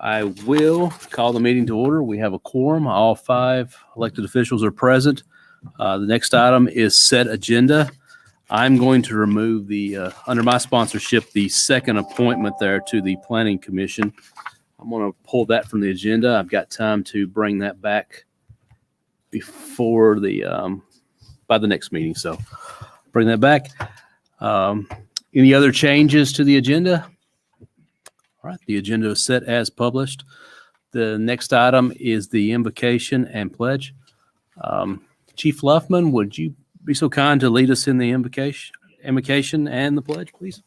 I will call the meeting to order. We have a quorum. All 5 elected officials are present. The next item is set agenda. I'm going to remove under my sponsorship, the second appointment there to the Planning Commission. I'm going to pull that from the agenda. I've got time to bring that back before by the next meeting. So bring that back. Any other changes to the agenda? All right, the agenda is set as published. The next item is the Invocation and Pledge. Chief Luffman, would you be so kind to lead us in the invocation and the pledge, please?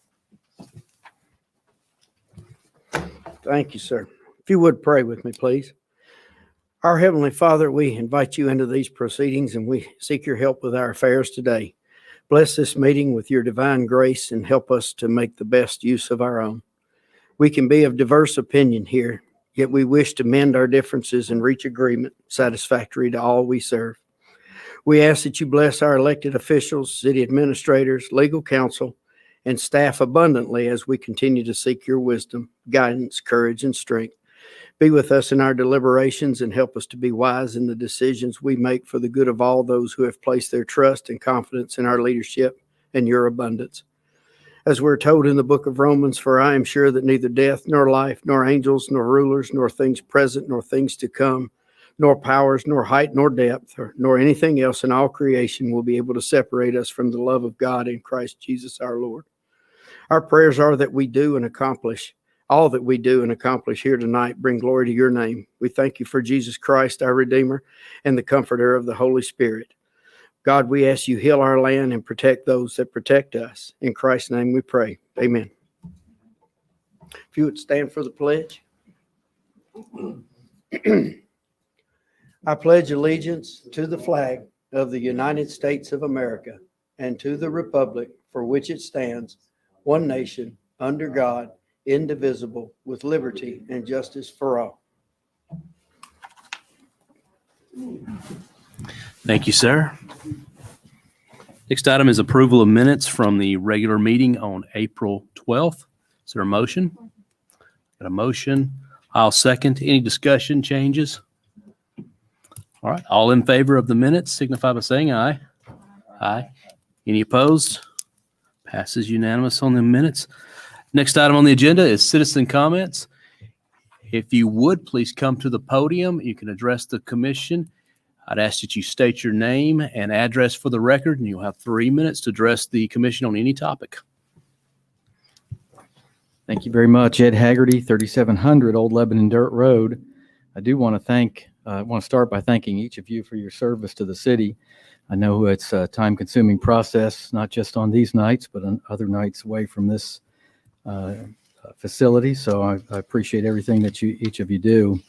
Thank you, sir. If you would pray with me, please. Our Heavenly Father, we invite you into these proceedings and we seek your help with our affairs today. Bless this meeting with your divine grace and help us to make the best use of our own. We can be of diverse opinion here, yet we wish to mend our differences and reach agreement satisfactory to all we serve. We ask that you bless our elected officials, city administrators, legal counsel, and staff abundantly as we continue to seek your wisdom, guidance, courage, and strength. Be with us in our deliberations and help us to be wise in the decisions we make for the good of all those who have placed their trust and confidence in our leadership and your abundance. As we're told in the book of Romans, for I am sure that neither death, nor life, nor angels, nor rulers, nor things present, nor things to come, nor powers, nor height, nor depth, nor anything else in all creation will be able to separate us from the love of God in Christ Jesus our Lord. Our prayers are that we do and accomplish all that we do and accomplish here tonight bring glory to your name. We thank you for Jesus Christ, our Redeemer, and the Comforter of the Holy Spirit. God, we ask you heal our land and protect those that protect us. In Christ's name we pray. Amen. If you would stand for the pledge. I pledge allegiance to the flag of the United States of America and to the republic for which it stands, one nation, under God, indivisible, with liberty and justice for all. Thank you, sir. Next item is approval of minutes from the regular meeting on April 12th. Is there a motion? Got a motion. I'll second. Any discussion, changes? All right. All in favor of the minutes signify by saying aye. Aye. Any opposed? Passes unanimous on the minutes. Next item on the agenda is citizen comments. If you would, please come to the podium. You can address the commission. I'd ask that you state your name and address for the record, and you'll have 3 minutes to address the commission on any topic. Thank you very much. Ed Haggerty, 3700 Old Lebanon Dirt Road. I do want to start by thanking each of you for your service to the city. I know it's a time-consuming process, not just on these nights, but on other nights away from this facility. So I appreciate everything that each of you do.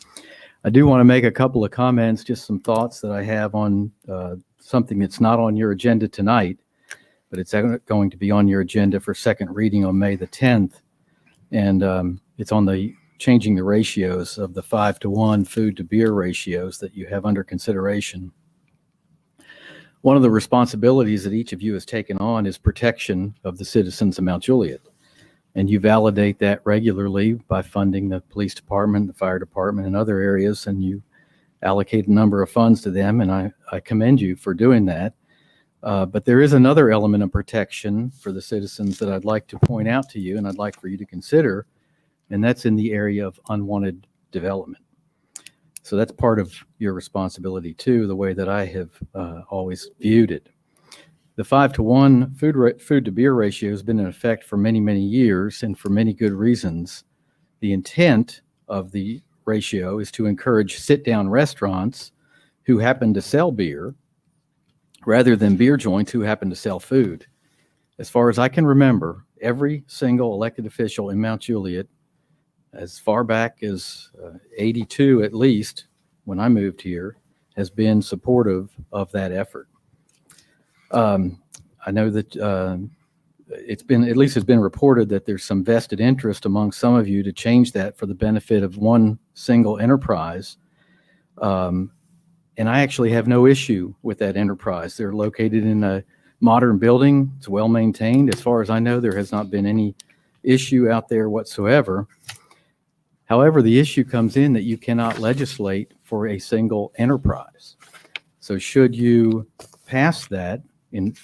I do want to make a couple of comments, just some thoughts that I have on something that's not on your agenda tonight, but it's going to be on your agenda for second reading on May the 10th. And it's on the changing the ratios of the 5-to-1 food to beer ratios that you have under consideration. One of the responsibilities that each of you has taken on is protection of the citizens of Mount Juliet. And you validate that regularly by funding the police department, the fire department, and other areas, and you allocate a number of funds to them, and I commend you for doing that. But there is another element of protection for the citizens that I'd like to point out to you, and I'd like for you to consider, and that's in the area of unwanted development. So that's part of your responsibility too, the way that I have always viewed it. The 5-to-1 food to beer ratio has been in effect for many, many years and for many good reasons. The intent of the ratio is to encourage sit-down restaurants who happen to sell beer rather than beer joints who happen to sell food. As far as I can remember, every single elected official in Mount Juliet, as far back as 82 at least, when I moved here, has been supportive of that effort. I know that it's been reported that there's some vested interest among some of you to change that for the benefit of one single enterprise. And I actually have no issue with that enterprise. They're located in a modern building. It's well maintained. As far as I know, there has not been any issue out there whatsoever. However, the issue comes in that you cannot legislate for a single enterprise. So should you pass that in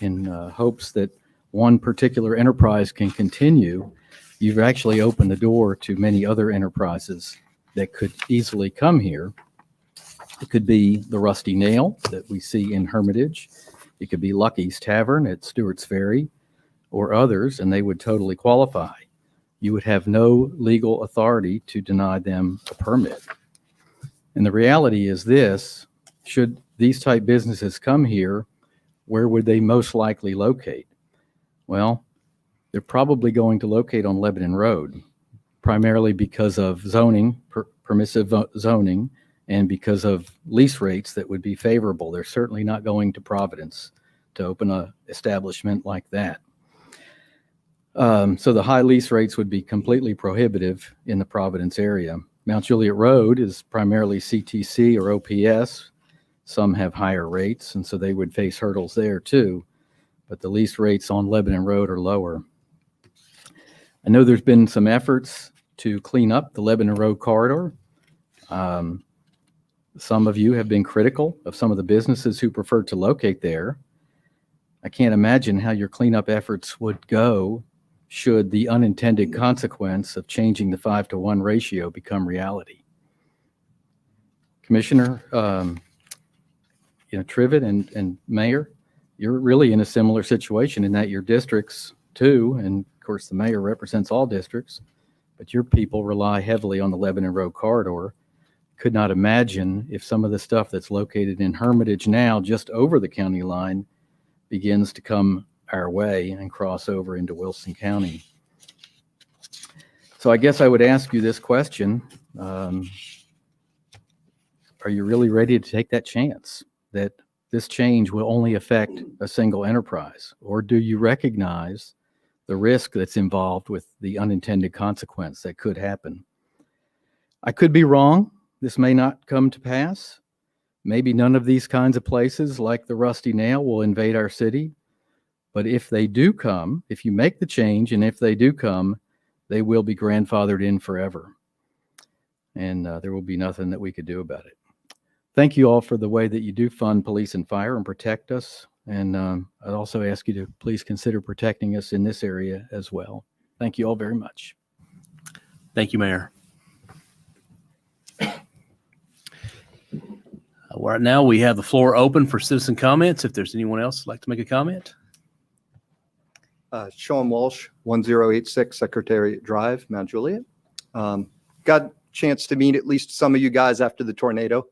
hopes that one particular enterprise can continue, you've actually opened the door to many other enterprises that could easily come here. It could be the Rusty Nail that we see in Hermitage. It could be Lucky's Tavern at Stewart's Ferry or others, and they would totally qualify. You would have no legal authority to deny them a permit. And the reality is this: should these type businesses come here, where would they most likely locate? Well, they're probably going to locate on Lebanon Road, primarily because of zoning, permissive zoning, and because of lease rates that would be favorable. They're certainly not going to Providence to open an establishment like that. So the high lease rates would be completely prohibitive in the Providence area. Mount Juliet Road is primarily CTC or OPS. Some have higher rates, and so they would face hurdles there too. But the lease rates on Lebanon Road are lower. I know there's been some efforts to clean up the Lebanon Road corridor. Some of you have been critical of some of the businesses who prefer to locate there. I can't imagine how your cleanup efforts would go should the unintended consequence of changing the 5-to-1 ratio become reality. Commissioner Trivett and Mayor, you're really in a similar situation in that your districts too, and of course the mayor represents all districts, but your people rely heavily on the Lebanon Road corridor. Could not imagine if some of the stuff that's located in Hermitage now, just over the county line, begins to come our way and cross over into Wilson County. So I guess I would ask you this question. Are you really ready to take that chance that this change will only affect a single enterprise? Or do you recognize the risk that's involved with the unintended consequence that could happen? I could be wrong. This may not come to pass. Maybe none of these kinds of places like the Rusty Nail will invade our city. But if they do come, if you make the change, and if they do come, they will be grandfathered in forever. And there will be nothing that we could do about it. Thank you all for the way that you do fund police and fire and protect us. And I'd also ask you to please consider protecting us in this area as well. Thank you all very much. Thank you, Mayor. Right now, we have the floor open for citizen comments. If there's anyone else who'd like to make a comment. Sean Walsh, 1086 Secretariat Drive, Mount Juliet. Got a chance to meet at least some of you guys after the tornado.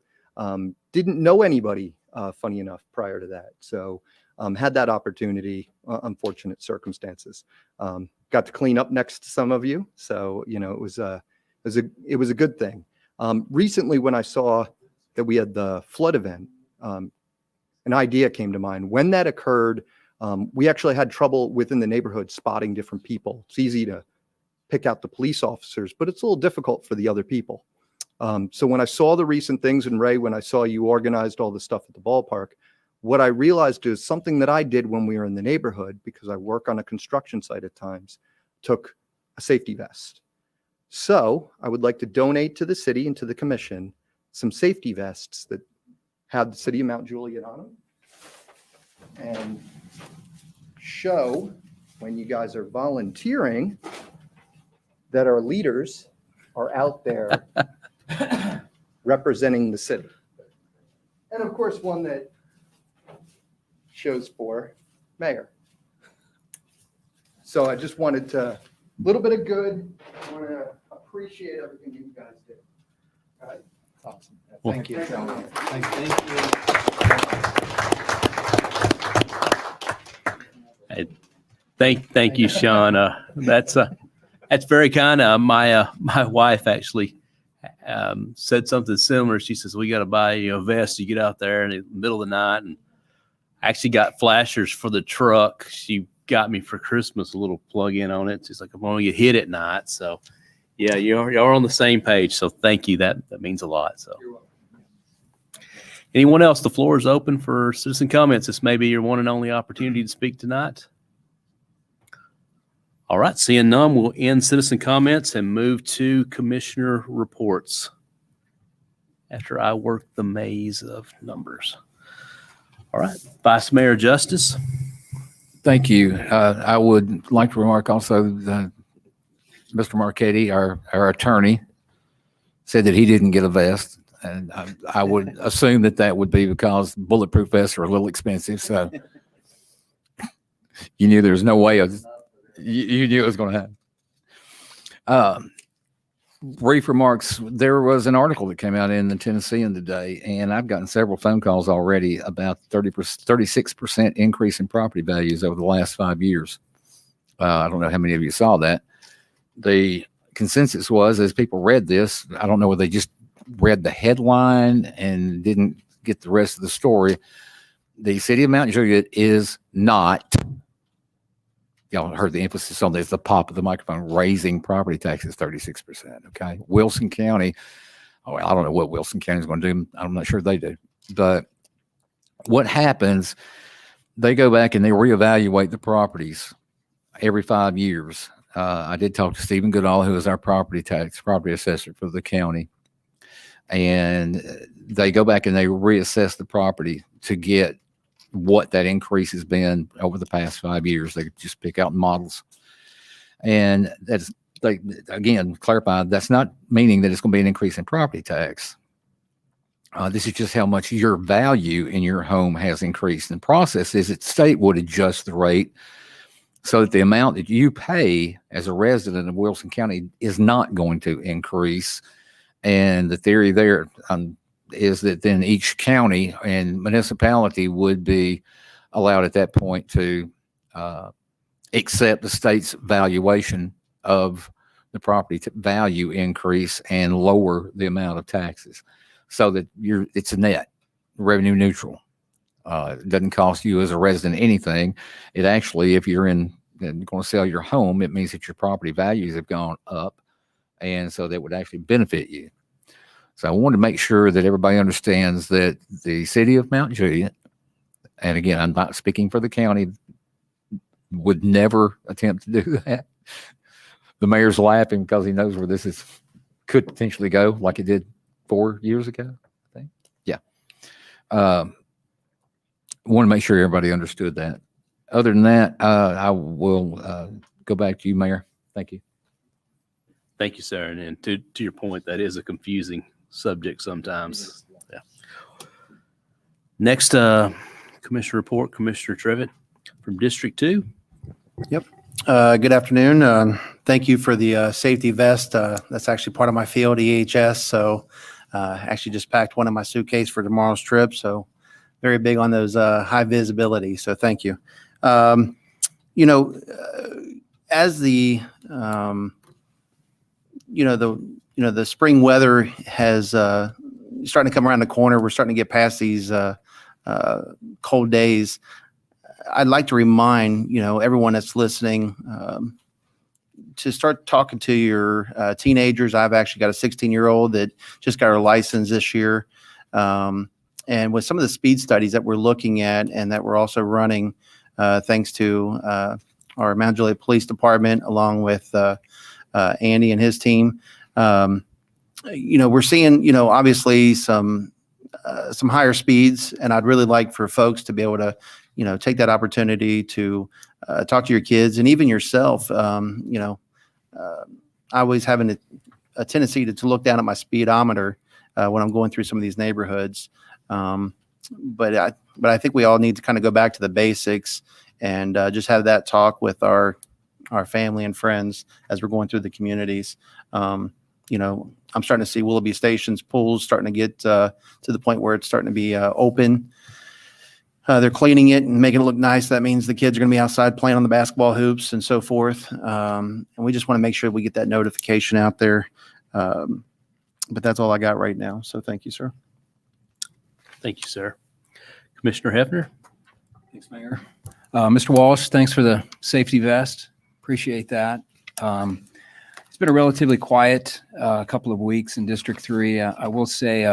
Didn't know anybody, funny enough, prior to that. So had that opportunity, unfortunate circumstances. Got to clean up next to some of you. So, you know, it was a good thing. Recently, when I saw that we had the flood event, an idea came to mind. When that occurred, we actually had trouble within the neighborhood spotting different people. It's easy to pick out the police officers, but it's a little difficult for the other people. So when I saw the recent things, and Ray, when I saw you organized all the stuff at the ballpark, what I realized is something that I did when we were in the neighborhood, because I work on a construction site at times, took a safety vest. So I would like to donate to the city and to the commission some safety vests that have the city of Mount Juliet on them, and show, when you guys are volunteering, that our leaders are out there representing the city. And of course, one that shows for mayor. So I just wanted to, a little bit of good. I want to appreciate everything you guys do. All right. Awesome. Thank you, Sean. Thank you, Sean. That's very kind. My wife actually said something similar. She says, we got to buy a vest to get out there in the middle of the night. And I actually got flashers for the truck. She got me for Christmas a little plug-in on it. She's like, I'm going to get hit at night. So yeah, you're on the same page. So thank you. That means a lot. So anyone else? The floor is open for citizen comments. This may be your one and only opportunity to speak tonight. All right, seeing none, we'll end citizen comments and move to commissioner reports after I work the maze of numbers. All right, Vice Mayor Justice. Thank you. I would like to remark also that Mr. Marchetti, our attorney, said that he didn't get a vest. And I would assume that that would be because bulletproof vests are a little expensive. So you knew there was no way you knew it was going to happen. Brief remarks. There was an article that came out in the Tennessean today, and I've gotten several phone calls already about 36% increase in property values over the last 5 years. I don't know how many of you saw that. The consensus was, as people read this, I don't know whether they just read the headline and didn't get the rest of the story. The city of Mount Juliet is not, y'all heard the emphasis on this, the pop of the microphone, raising property taxes 36%. Okay. Wilson County, oh, I don't know what Wilson County is going to do. I'm not sure they do. But what happens, they go back and they reevaluate the properties every 5 years. I did talk to Stephen Goodall, who is our property assessor for the county. And they go back and they reassess the property to get what that increase has been over the past 5 years. They just pick out models. And that's, like, again, clarified, that's not meaning that it's going to be an increase in property tax. This is just how much your value in your home has increased. And the process is that state would adjust the rate so that the amount that you pay as a resident of Wilson County is not going to increase. And the theory there is that then each county and municipality would be allowed at that point to accept the state's valuation of the property value increase and lower the amount of taxes so that it's a net revenue neutral. It doesn't cost you as a resident anything. It actually, if you're going to sell your home, it means that your property values have gone up. And so that would actually benefit you. So I wanted to make sure that everybody understands that the city of Mount Juliet, and again, I'm not speaking for the county, would never attempt to do that. The mayor's laughing because he knows where this could potentially go, like it did 4 years ago, I think. Yeah. I want to make sure everybody understood that. Other than that, I will go back to you, Mayor. Thank you. Thank you, sir. And to your point, that is a confusing subject sometimes. Yeah. Next, Commissioner report, Commissioner Trevitt from District 2. Yep. Good afternoon. Thank you for the safety vest. That's actually part of my field, EHS. So actually just packed one in my suitcase for tomorrow's trip. So very big on those high visibility. So thank you. As the the spring weather has starting to come around the corner, we're starting to get past these cold days. I'd like to remind everyone that's listening to start talking to your teenagers. I've actually got a 16-year-old that just got her license this year, and with some of the speed studies that we're looking at and that we're also running, thanks to our Mount Juliet Police Department along with Andy and his team. We're seeing, obviously some higher speeds, and I'd really like for folks to be able to, take that opportunity to talk to your kids and even yourself. I always having a tendency to look down at my speedometer when I'm going through some of these neighborhoods. But I think we all need to kind of go back to the basics and just have that talk with our family and friends as we're going through the communities. I'm starting to see Willoughby Station's pools starting to get to the point where it's starting to be open. They're cleaning it and making it look nice. That means the kids are going to be outside playing on the basketball hoops and so forth. And we just want to make sure we get that notification out there. But that's all I got right now. So thank you, sir. Thank you, sir. Commissioner Hefner. Thanks, Mayor. Mr. Walsh, thanks for the safety vest. Appreciate that. It's been a relatively quiet couple of weeks in District 3. I will say,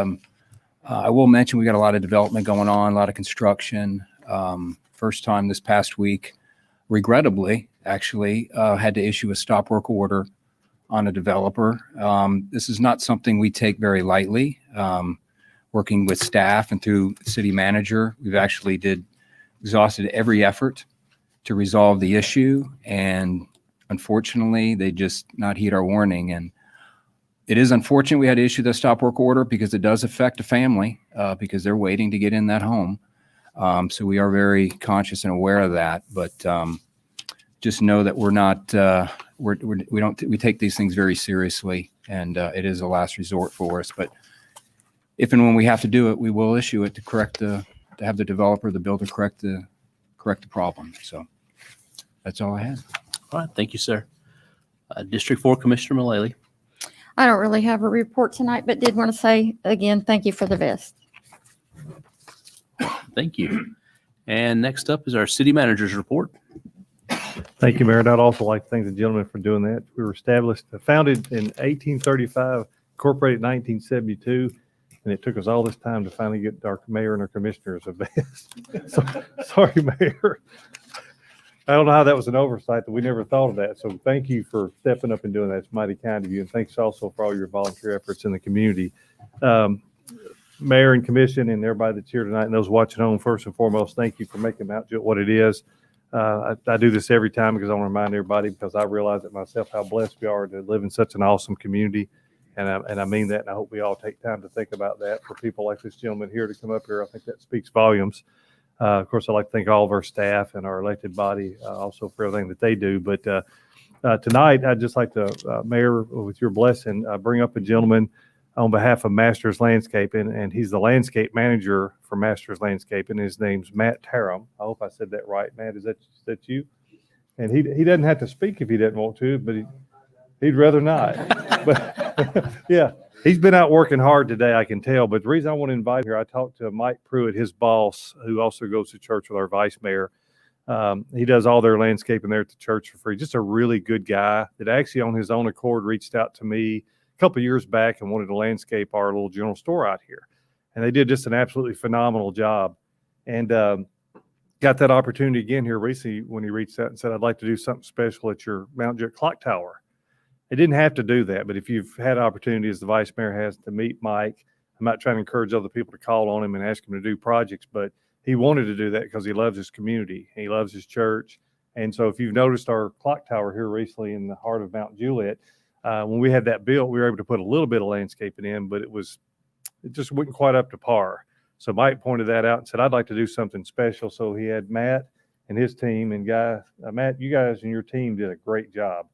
I will mention we got a lot of development going on, a lot of construction. First time this past week, regrettably, actually, had to issue a stop work order on a developer. This is not something we take very lightly. Working with staff and through city manager, we've actually exhausted every effort to resolve the issue, and unfortunately, they just not heed our warning. And it is unfortunate we had to issue the stop work order because it does affect a family because they're waiting to get in that home. So we are very conscious and aware of that, but just know that we're not, we take these things very seriously, and it is a last resort for us. But if and when we have to do it, we will issue it to have the developer, the builder correct the problem. So that's all I have. All right, thank you, sir. District 4 Commissioner Mullally. I don't really have a report tonight, but did want to say again, thank you for the vest. Thank you. And next up is our city manager's report. Thank you, Mayor. And I'd also like to thank the gentleman for doing that. We were founded in 1835, incorporated in 1972, and it took us all this time to finally get our mayor and our commissioners a vest. So, sorry, Mayor. I don't know how that was an oversight that we never thought of that. So thank you for stepping up and doing that. It's mighty kind of you. And thanks also for all your volunteer efforts in the community. Mayor and commission and everybody that's here tonight and those watching home, first and foremost, thank you for making Mount Juliet what it is. I do this every time because I want to remind everybody, because I realize it myself how blessed we are to live in such an awesome community. And I mean that, and I hope we all take time to think about that. For people like this gentleman here to come up here, I think that speaks volumes. Of course, I'd like to thank all of our staff and our elected body also for everything that they do. But tonight, I'd just like to, Mayor, with your blessing, bring up a gentleman on behalf of Masters Landscaping, and he's the landscape manager for Masters Landscaping. His name's Matt Tarum. I hope I said that right, Matt. Is that you? And he doesn't have to speak if he doesn't want to, but he'd rather not. But yeah, he's been out working hard today, I can tell. But the reason I want to invite here, I talked to Mike Pruitt, his boss, who also goes to church with our vice mayor. He does all their landscaping there at the church for free. Just a really good guy that actually on his own accord reached out to me couple of years back and wanted to landscape our little general store out here. And they did just an absolutely phenomenal job. And got that opportunity again here recently when he reached out and said, I'd like to do something special at your Mount Juliet clock tower. They didn't have to do that, but if you've had opportunity as the vice mayor has to meet Mike, I'm not trying to encourage other people to call on him and ask him to do projects, but he wanted to do that because he loves his community. He loves his church. And so if you've noticed our clock tower here recently in the heart of Mount Juliet, when we had that built, we were able to put a little bit of landscaping in, but it just wasn't quite up to par. So Mike pointed that out and said, I'd like to do something special. So he had Matt and his team and Matt, you guys and your team did a great job.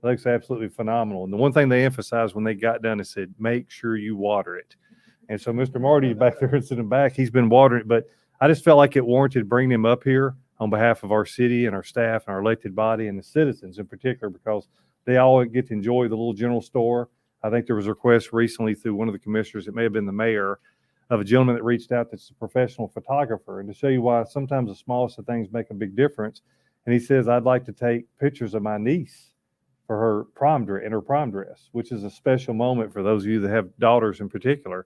It looks absolutely phenomenal. And the one thing they emphasized when they got done is said, make sure you water it. And so Mr. Marty back there sitting back, he's been watering it, but I just felt like it warranted bringing him up here on behalf of our city and our staff and our elected body and the citizens in particular, because they all get to enjoy the little general store. I think there was a request recently through one of the commissioners, it may have been the mayor, of a gentleman that reached out that's a professional photographer. And to show you why sometimes the smallest of things make a big difference. And he says, I'd like to take pictures of my niece for her prom dress, which is a special moment for those of you that have daughters in particular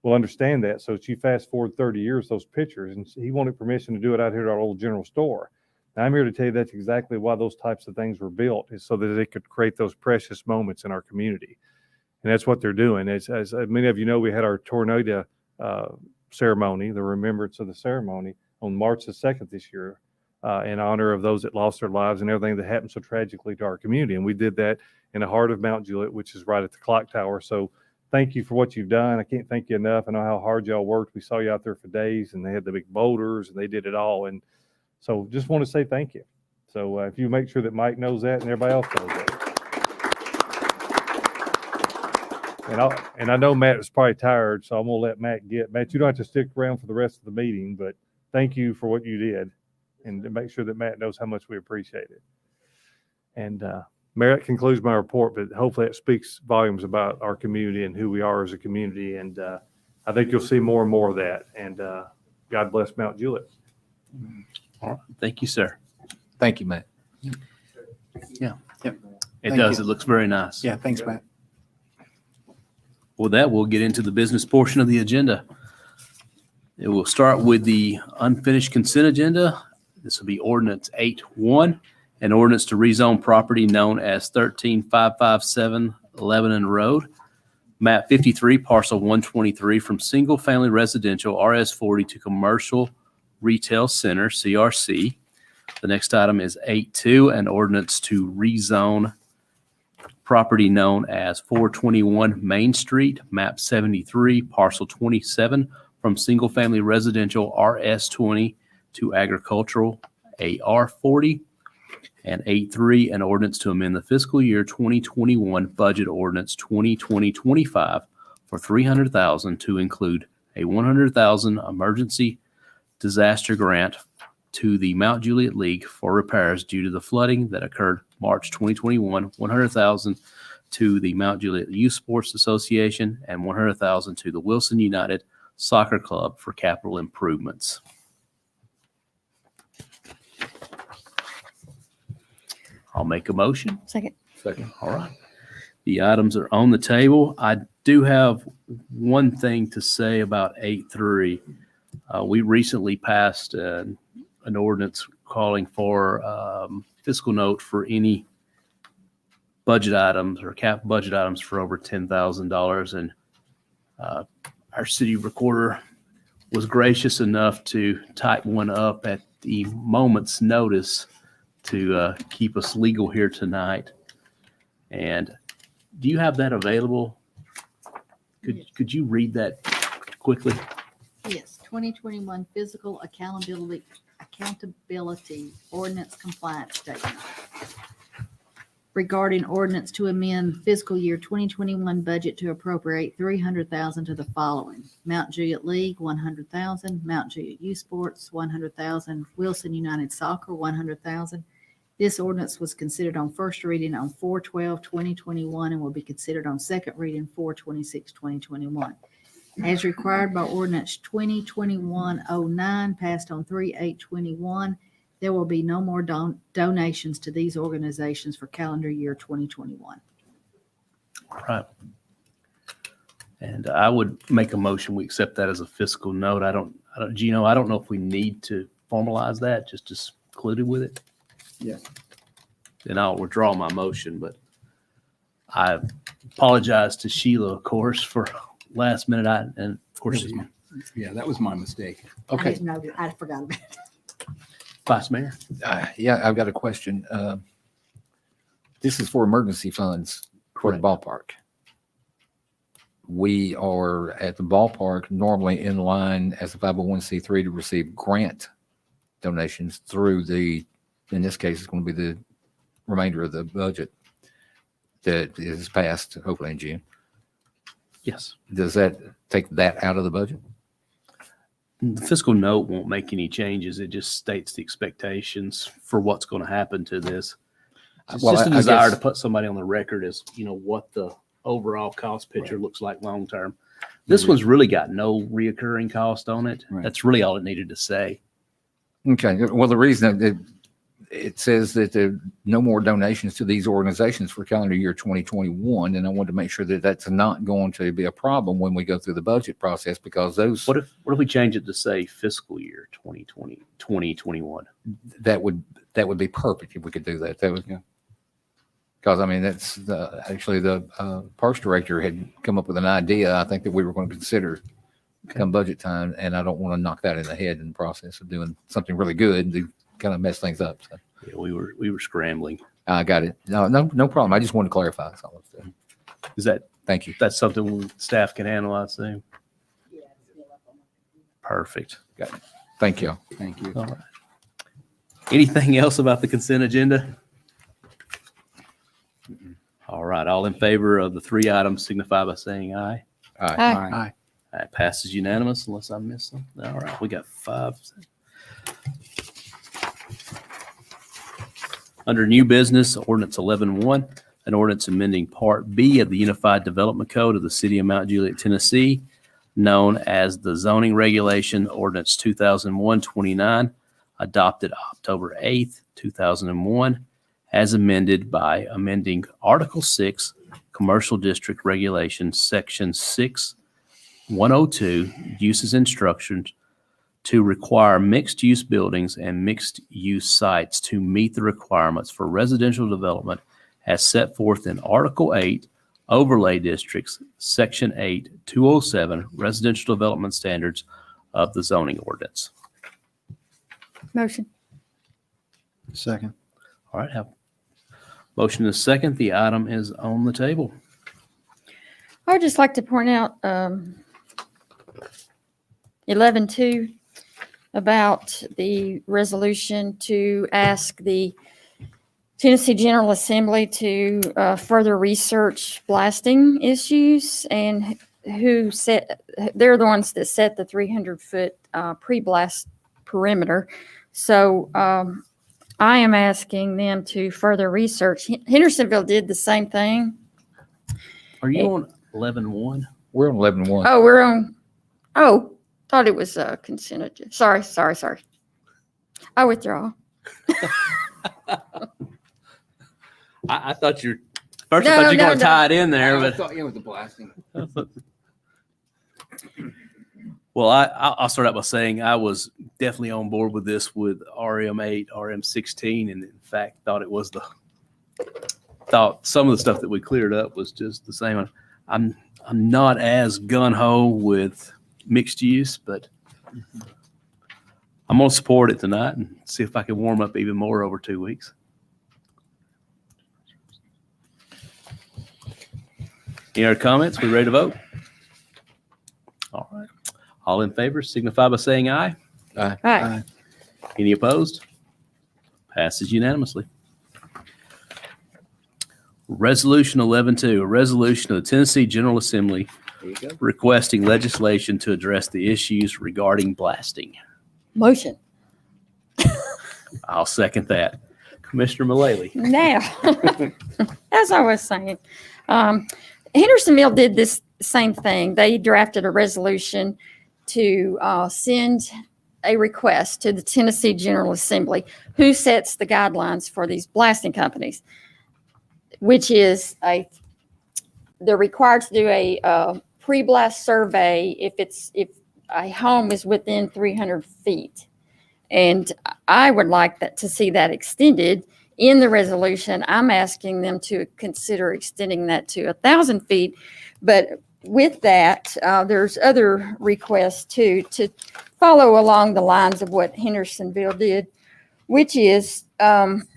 will understand that. So she fast forward 30 years, those pictures, and he wanted permission to do it out here at our old general store. Now, I'm here to tell you that's exactly why those types of things were built, is so that they could create those precious moments in our community. And that's what they're doing. As many of you know, we had our tornado ceremony, the remembrance of the ceremony, on March the 2nd this year, in honor of those that lost their lives and everything that happened so tragically to our community. And we did that in the heart of Mount Juliet, which is right at the clock tower. So thank you for what you've done. I can't thank you enough. I know how hard y'all worked. We saw you out there for days, and they had the big boulders, and they did it all. And so just want to say thank you. So if you make sure that Mike knows that and everybody else knows that. And I know Matt is probably tired, so I'm going to let Matt Matt, you don't have to stick around for the rest of the meeting, but thank you for what you did. And to make sure that Matt knows how much we appreciate it. And Mayor, that concludes my report, but hopefully it speaks volumes about our community and who we are as a community. And I think you'll see more and more of that. And God bless Mount Juliet. All right. Thank you, sir. Thank you, Matt. Yeah. Yep. It Thank does. you. It looks very nice. Yeah, thanks, Matt. With that, we'll get into the business portion of the agenda. It will start with the unfinished consent agenda. This will be ordinance 8-1, an ordinance to rezone property known as 13557 Lebanon Road, map 53, parcel 123, from single-family residential RS40 to commercial retail center, CRC. The next item is 8-2, an ordinance to rezone property known as 421 Main Street, map 73, parcel 27, from single-family residential RS20 to agricultural AR40. And 8-3, an ordinance to amend the fiscal year 2021 budget ordinance 2020-25 for $300,000 to include a $100,000 emergency disaster grant to the Mount Juliet League for repairs due to the flooding that occurred March 2021, $100,000 to the Mount Juliet Youth Sports Association, and $100,000 to the Wilson United Soccer Club for capital improvements. I'll make a motion. Second. All right. The items are on the table. I do have one thing to say about 8-3. We recently passed an ordinance calling for fiscal note for any budget items or cap budget items for over $10,000. And our city recorder was gracious enough to type one up at the moment's notice to keep us legal here tonight. And do you have that available? Could you read that quickly? Yes, 2021 Physical Accountability Ordinance Compliance Statement. Regarding ordinance to amend fiscal year 2021 budget to appropriate $300,000 to the following: Mount Juliet League, $100,000; Mount Juliet Youth Sports, $100,000; Wilson United Soccer, $100,000. This ordinance was considered on first reading on 4/12/2021 and will be considered on second reading 4/26/2021. As required by ordinance 2021-09 passed on 3/8/21, there will be no more donations to these organizations for calendar year 2021. All right. And I would make a motion, we accept that as a fiscal note. Gino, I don't know if we need to formalize that, just include it with it. Yes. Then I'll withdraw my motion, but I apologize to Sheila, of course, for last minute. And of course, Yeah, that was my mistake. I Okay. didn't know that. I forgot about it. Vice Mayor. Yeah, I've got a question. This is for emergency funds for the ballpark. We are at the ballpark normally in line as a 501c3 to receive grant donations through in this case, it's going to be the remainder of the budget that is passed hopefully in June. Yes. Does that take that out of the budget? The fiscal note won't make any changes. It just states the expectations for what's going to happen to this. It's Well, just a I desire guess- to put somebody on the record as, what the overall cost picture looks like long-term. This one's really got no reoccurring cost on it. Right. That's really all it needed to say. Okay. Well, the reason that it says that there are no more donations to these organizations for calendar year 2021, and I wanted to make sure that that's not going to be a problem when we go through the budget process, because those What if we change it to say fiscal year 2020, 2021? that would be perfect if we could do that. That was because I mean that's actually the parks director had come up with an idea. I think that we were going to consider come budget time, and I don't want to knock that in the head in the process of doing something really good to kind of mess things up. So. Yeah, we were scrambling. I got it. No problem. I just wanted to clarify. That's all. Is that, Thank you. that's something staff can handle, I assume? Perfect. Thank you. Thank you. All right. Anything else about the consent agenda? All right. All in favor of the three items signify by saying aye. Aye. That passes unanimous unless I miss them. All right. We got 5. Under new business, ordinance 11-1, an ordinance amending Part B of the Unified Development Code of the City of Mount Juliet, Tennessee, known as the Zoning Regulation Ordinance 2001-29, adopted October 8th, 2001, as amended by amending Article 6, Commercial District Regulations, Section 6-102, Uses and Structures, to require mixed-use buildings and mixed-use sites to meet the requirements for residential development as set forth in Article 8, Overlay Districts, Section 8, 207, Residential Development Standards of the zoning ordinance. Motion. Second. All right, have motion and a second. The item is on the table. I would just like to point out 11.2 about the resolution to ask the Tennessee General Assembly to further research blasting issues and they're the ones that set the 300-foot pre-blast perimeter. So I am asking them to further research. Hendersonville did the same thing. Are you on 11-1? We're on 11-1. Oh, we're on, thought it was consent agenda. Sorry. I withdraw. I thought I thought you were going to tie it in there, but thought you was the blasting. well, I'll start out by saying I was definitely on board with this with RM8, RM16, and in fact thought some of the stuff that we cleared up was just the same. I'm not as gun-ho with mixed use, but I'm going to support it tonight and see if I can warm up even more over 2 weeks. Any other comments? We ready to vote? All right. All in favor signify by saying aye. All right. Any opposed? Passes unanimously. Resolution 11-2, a resolution of the Tennessee General Assembly requesting legislation to address the issues regarding blasting. Motion. I'll second that. Commissioner Mullally. Now, as I was saying, Hendersonville did this same thing. They drafted a resolution to send a request to the Tennessee General Assembly, who sets the guidelines for these blasting companies, which is they're required to do a pre-blast survey if a home is within 300 feet. And I would like to see that extended. In the resolution, I'm asking them to consider extending that to 1,000 feet. But with that, there's other requests too, to follow along the lines of what Hendersonville did, which is, and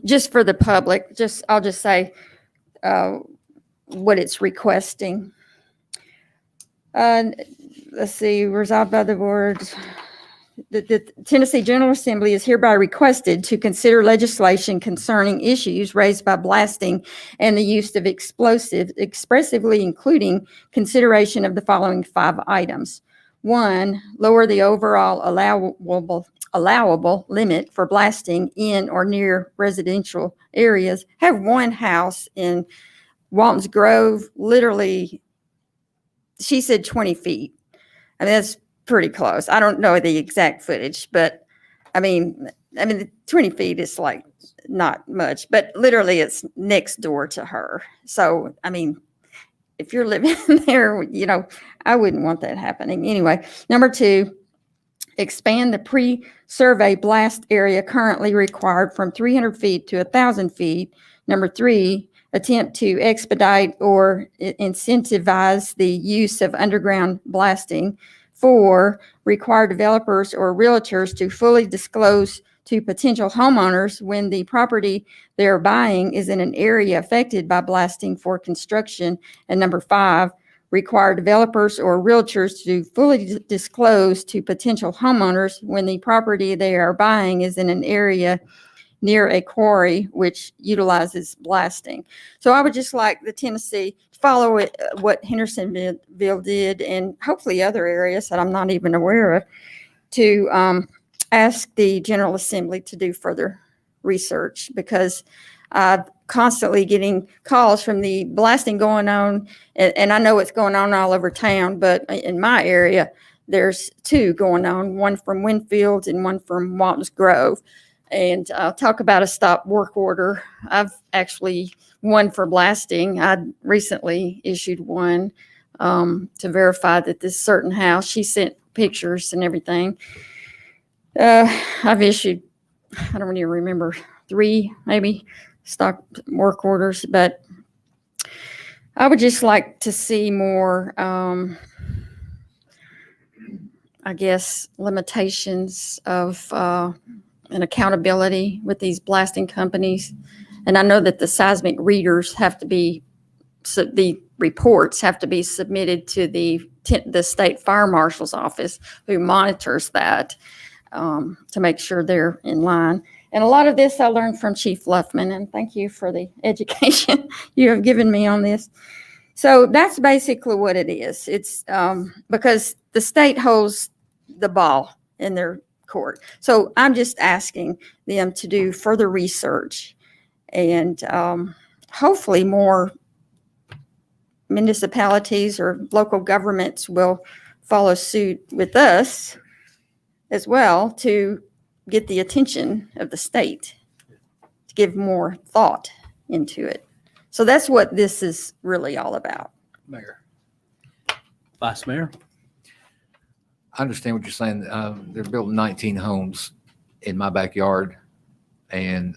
just for the public, I'll just say what it's requesting. Let's see, resolved by the board. The Tennessee General Assembly is hereby requested to consider legislation concerning issues raised by blasting and the use of explosives, expressively including consideration of the following 5 items. 1, lower the overall allowable limit for blasting in or near residential areas. Have one house in Walton's Grove, literally, she said 20 feet. I mean, that's pretty close. I don't know the exact footage, but I mean, 20 feet is like not much, but literally it's next door to her. So, I mean, if you're living there, I wouldn't want that happening. Anyway, number 2, expand the pre-survey blast area currently required from 300 feet to 1,000 feet. Number 3, attempt to expedite or incentivize the use of underground blasting. 4, require developers or realtors to fully disclose to potential homeowners when the property they're buying is in an area affected by blasting for construction. And number 5, require developers or realtors to fully disclose to potential homeowners when the property they are buying is in an area near a quarry which utilizes blasting. So I would just like the Tennessee to follow what Hendersonville did, and hopefully other areas that I'm not even aware of, to ask the General Assembly to do further research, because I'm constantly getting calls from the blasting going on, and I know it's going on all over town, but in my area, there's 2 going on, one from Winfield and one from Walton's Grove. And I'll talk about a stop work order. I've actually one for blasting. I recently issued one to verify that this certain house, she sent pictures and everything. I've issued, I don't even remember, 3 maybe stock work orders, but I would just like to see more, I guess, limitations of and accountability with these blasting companies. And I know that the seismic readers have to be, so the reports have to be submitted to the state fire marshal's office, who monitors that to make sure they're in line. And a lot of this I learned from Chief Luffman, and thank you for the education you have given me on this. So that's basically what it is. It's because the state holds the ball in their court. So I'm just asking them to do further research, and hopefully more municipalities or local governments will follow suit with us as well to get the attention of the state, to give more thought into it. So that's what this is really all about. Mayor. Vice Mayor. I understand what you're saying. They're building 19 homes in my backyard, and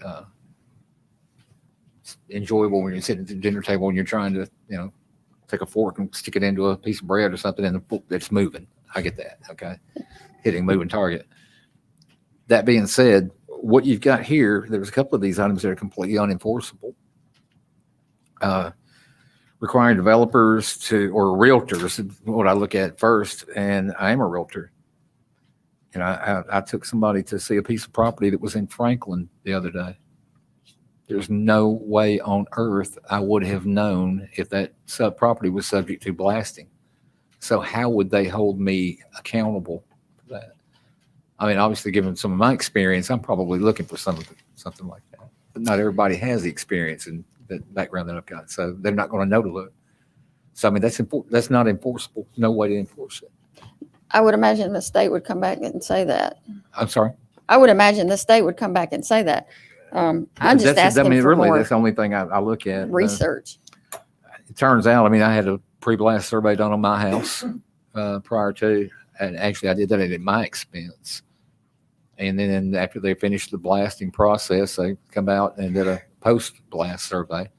it's enjoyable when you're sitting at the dinner table and you're trying to, take a fork and stick it into a piece of bread or something, and it's moving. I get that. Okay. Hitting a moving target. That being said, what you've got here, there's a couple of these items that are completely unenforceable. Requiring developers or realtors, what I look at first, and I am a realtor. I took somebody to see a piece of property that was in Franklin the other day. There's no way on earth I would have known if that property was subject to blasting. So how would they hold me accountable for that? I mean, obviously, given some of my experience, I'm probably looking for something like that. But not everybody has the experience and the background that I've got, so they're not going to know to look. So I mean, that's important. That's not enforceable. No way to enforce it. I would imagine the state would come back and say that. I'm sorry. I would imagine the state would come back and say that. I'm just asking for more that's the only thing I look at. research. It turns out, I mean, I had a pre-blast survey done on my house prior to, and actually I did that at my expense. And then after they finished the blasting process, they come out and did a post-blast survey,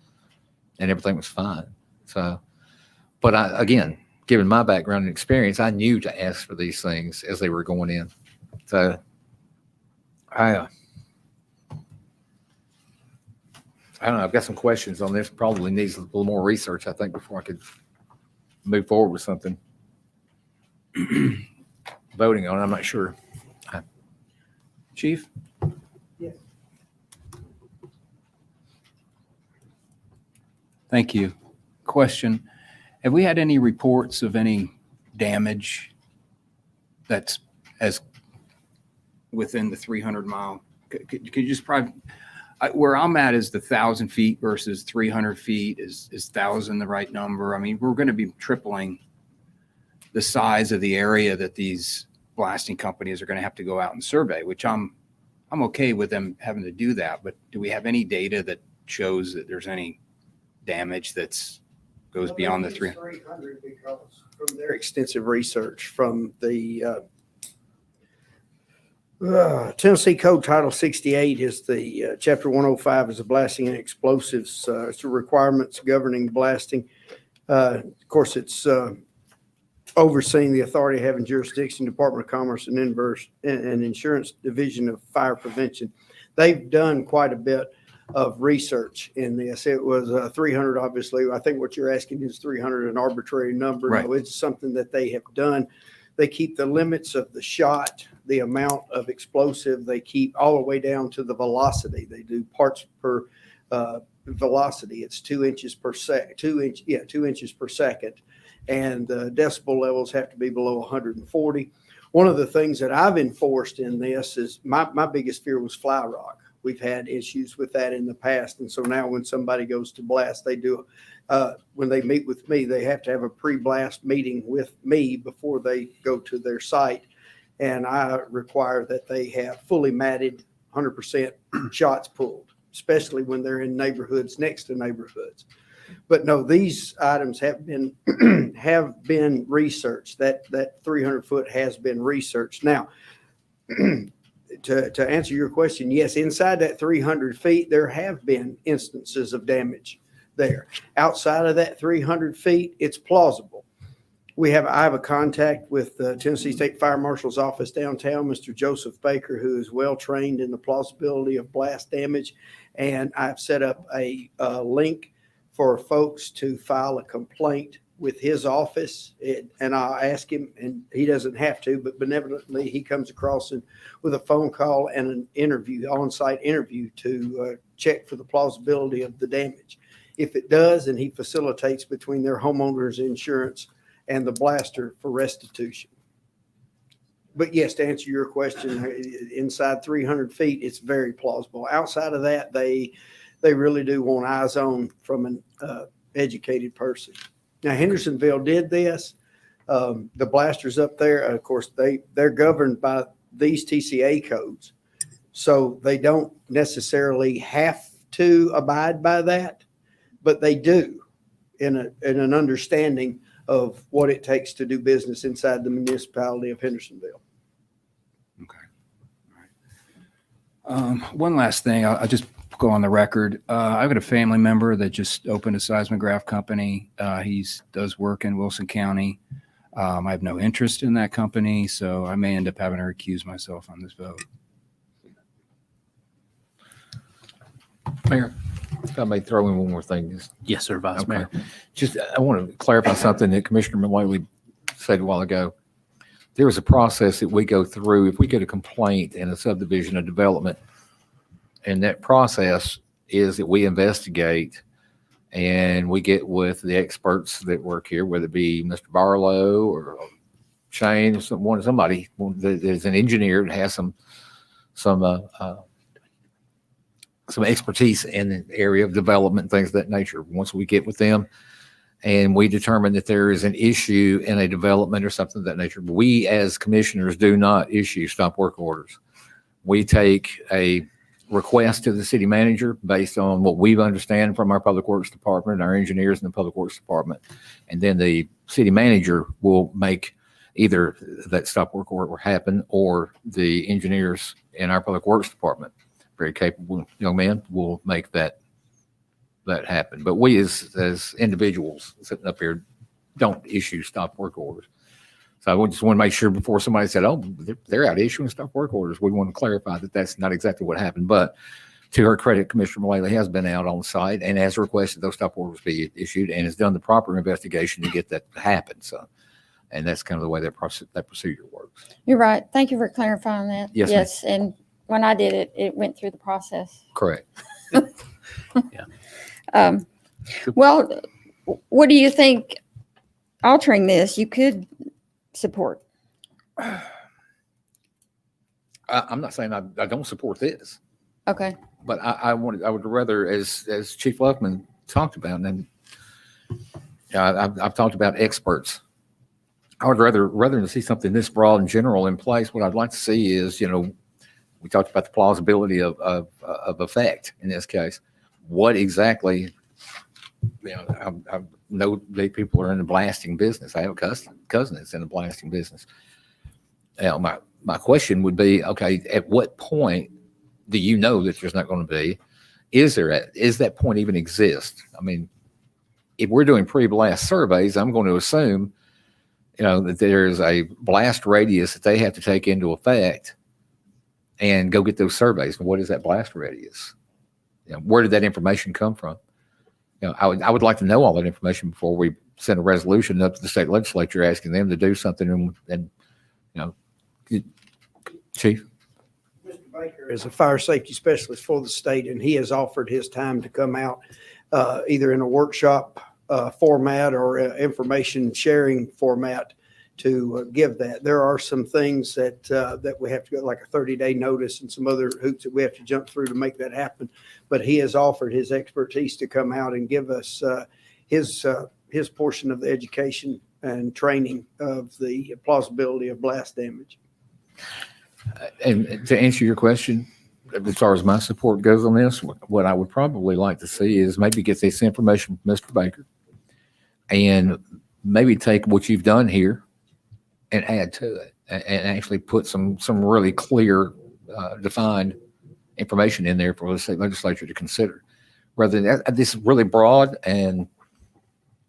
and everything was fine. So, but again, given my background and experience, I knew to ask for these things as they were going in. So I don't know. I've got some questions on this. Probably needs a little more research, I think, before I could move forward with something. Voting on it, I'm not sure. Chief? Yes. Thank you. Question. Have we had any reports of any damage that's as within the 300 mile? Could you just probably, where I'm at is the 1,000 feet versus 300 feet. Is 1,000 the right number? I mean, we're going to be tripling the size of the area that these blasting companies are going to have to go out and survey, which I'm okay with them having to do that. But do we have any data that shows that there's any damage that's goes beyond the 300? Because from their extensive research from the Tennessee Code Title 68 is the Chapter 105 is the blasting and explosives. It's the requirements governing blasting. Of course, it's overseeing the authority having jurisdiction, Department of Commerce and Insurance Division of Fire Prevention. They've done quite a bit of research in this. It was 300, obviously. I think what you're asking is 300, an arbitrary number. Right. No, it's something that they have done. They keep the limits of the shot, the amount of explosive. They keep all the way down to the velocity. They do parts per velocity. It's 2 inches per second. 2 inches per second. And decibel levels have to be below 140. One of the things that I've enforced in this is my biggest fear was fly rock. We've had issues with that in the past. And so now when somebody goes to blast, they do, when they meet with me, they have to have a pre-blast meeting with me before they go to their site. And I require that they have fully matted 100% shots pulled, especially when they're in neighborhoods next to neighborhoods. But no, these items have been have been researched. That 300 foot has been researched. Now, to answer your question, yes, inside that 300 feet, there have been instances of damage there. Outside of that 300 feet, it's plausible. I have a contact with the Tennessee State Fire Marshal's office downtown, Mr. Joseph Baker, who is well trained in the plausibility of blast damage. And I've set up a link for folks to file a complaint with his office. And I'll ask him, and he doesn't have to, but benevolently, he comes across with a phone call and an interview, on-site interview to check for the plausibility of the damage. If it does, and he facilitates between their homeowner's insurance and the blaster for restitution. But yes, to answer your question, inside 300 feet, it's very plausible. Outside of that, they really do want eyes on from an educated person. Now, Hendersonville did this. The blasters up there, of course, they're governed by these TCA codes. So they don't necessarily have to abide by that, but they do in an understanding of what it takes to do business inside the municipality of Hendersonville. Okay. All right. One last thing, I'll just go on the record. I've got a family member that just opened a seismograph company. He does work in Wilson County. I have no interest in that company, so I may end up having to recuse myself on this vote. Mayor, if I may throw in one more thing. Yes, sir, Vice Mayor. Just, I want to clarify something that Commissioner Mullally said a while ago. There is a process that we go through if we get a complaint in a subdivision of development. And that process is that we investigate and we get with the experts that work here, whether it be Mr. Barlow or Shane, or somebody that is an engineer that has some expertise in the area of development, things of that nature. Once we get with them and we determine that there is an issue in a development or something of that nature, we as commissioners do not issue stop work orders. We take a request to the city manager based on what we understand from our public works department, our engineers in the public works department. And then the city manager will make either that stop work order happen, or the engineers in our public works department, very capable young man, will make that happen. But we as individuals sitting up here don't issue stop work orders. So I just want to make sure before somebody said, oh, they're out issuing stop work orders. We want to clarify that that's not exactly what happened. But to her credit, Commissioner Mullally has been out on site and has requested those stop orders be issued and has done the proper investigation to get that to happen. So, and that's kind of the way that procedure works. You're right. Thank you for clarifying that. Yes, Yes. And when I did it, it went through the process. Correct. Well, what do you think altering this you could support? I'm not saying I don't support this, Okay. but I would rather, as Chief Luckman talked about, and I've talked about experts. I would rather than see something this broad and general in place, what I'd like to see is, we talked about the plausibility of effect in this case. What exactly, I know that people are in the blasting business. I have a cousin that's in the blasting business. Now, my question would be, okay, at what point do you know that there's not going to be? Is that point even exist? I mean, if we're doing pre-blast surveys, I'm going to assume, that there's a blast radius that they have to take into effect and go get those surveys. What is that blast radius? Where did that information come from? I would like to know all that information before we send a resolution up to the state legislature asking them to do something. And Chief? Mr. Baker is a fire safety specialist for the state, and he has offered his time to come out either in a workshop format or information sharing format to give that. There are some things that we have to go, like a 30-day notice and some other hoops that we have to jump through to make that happen. But he has offered his expertise to come out and give us his portion of the education and training of the plausibility of blast damage. And to answer your question, as far as my support goes on this, what I would probably like to see is maybe get this information from Mr. Baker and maybe take what you've done here and add to it and actually put some really clear, defined information in there for the state legislature to consider. Rather than that, this is really broad and,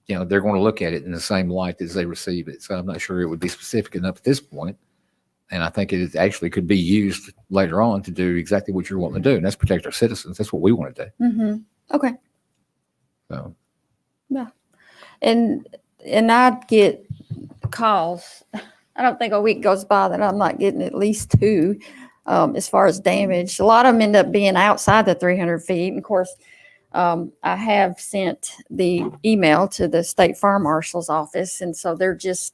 they're going to look at it in the same light as they receive it. So I'm not sure it would be specific enough at this point. And I think it actually could be used later on to do exactly what you're wanting to do, and that's protect our citizens. That's what we want to do. Mm-hmm. Okay. So, And I get calls. I don't think a week goes by that I'm not getting at least 2 as far as damage. A lot of them end up being outside the 300 feet. And of course, I have sent the email to the state fire marshal's office. And so they're just,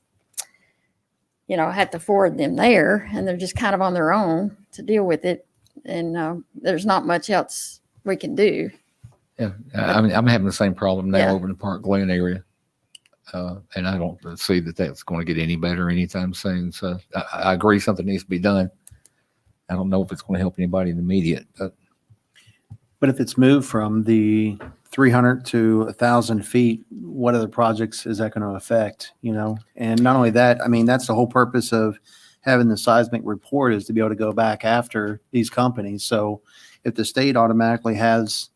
I had to forward them there, and they're just kind of on their own to deal with it. And there's not much else we can do. yeah, I mean, I'm having the same problem now Yeah. over in the Park Glen area. And I don't see that that's going to get any better anytime soon. So I agree something needs to be done. I don't know if it's going to help anybody in the immediate, But if it's moved from the 300 to 1,000 feet, what other projects is that going to affect, And not only that, I mean, that's the whole purpose of having the seismic report, is to be able to go back after these companies. So if the state automatically has,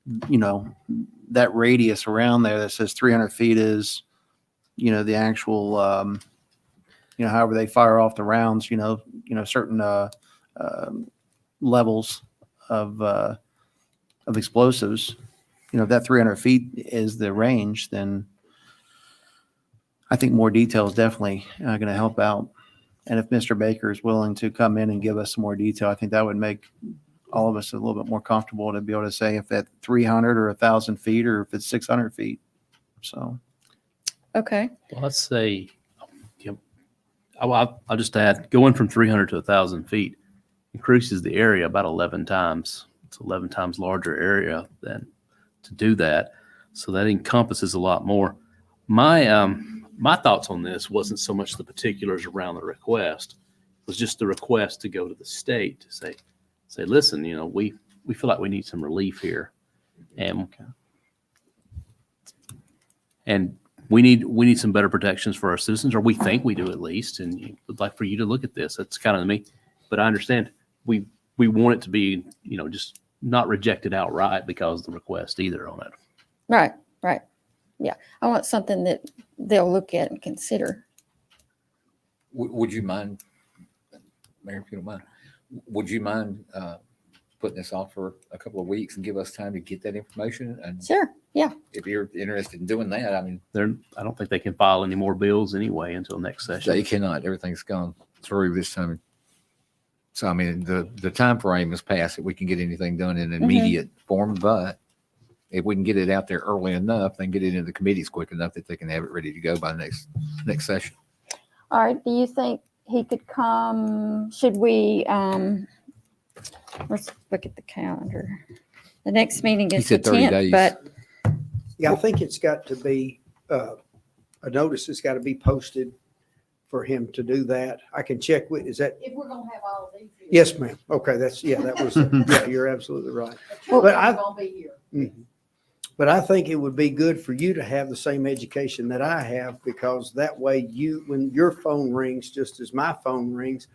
that radius around there that says 300 feet is, the actual, however they fire off the rounds, certain levels of explosives, if that 300 feet is the range, then I think more detail is definitely going to help out. And if Mr. Baker is willing to come in and give us some more detail, I think that would make all of us a little bit more comfortable to be able to say if at 300 or 1,000 feet or if it's 600 feet. So. Okay. Well, let's say, I'll just add, going from 300 to 1,000 feet increases the area about 11 times. It's 11 times larger area than to do that. So that encompasses a lot more. My thoughts on this wasn't so much the particulars around the request. It was just the request to go to the state to say, listen, we feel like we need some relief here. And we need some better protections for our citizens, or we think we do at least. And would like for you to look at this. That's kind of me. But I understand we want it to be, just not rejected outright because of the request either on it. Right. Yeah. I want something that they'll look at and consider. would you mind, Mayor, if you don't mind, would you mind putting this off for a couple of weeks and give us time to get that information? And Sure. Yeah. if you're interested in doing that, I mean, I don't think they can file any more bills anyway until next session. they cannot. Everything's gone through this time. So, I mean, the time frame is past that we can get anything done in an immediate form, but if we can get it out there early enough, then get it into the committees quick enough that they can have it ready to go by next session. All right. Do you think he could come? Should we, let's look at the calendar. The next meeting He is the said 30 10th, days. but Yeah, I think it's got to be, a notice has got to be posted for him to do that. I can check with, is that, If we're gonna have all of these. here, yes, ma'am. Okay, that was, yeah, you're absolutely right. the But children I- won't be here. Mhm. But I think it would be good for you to have the same education that I have, because that way when your phone rings, just as my phone rings,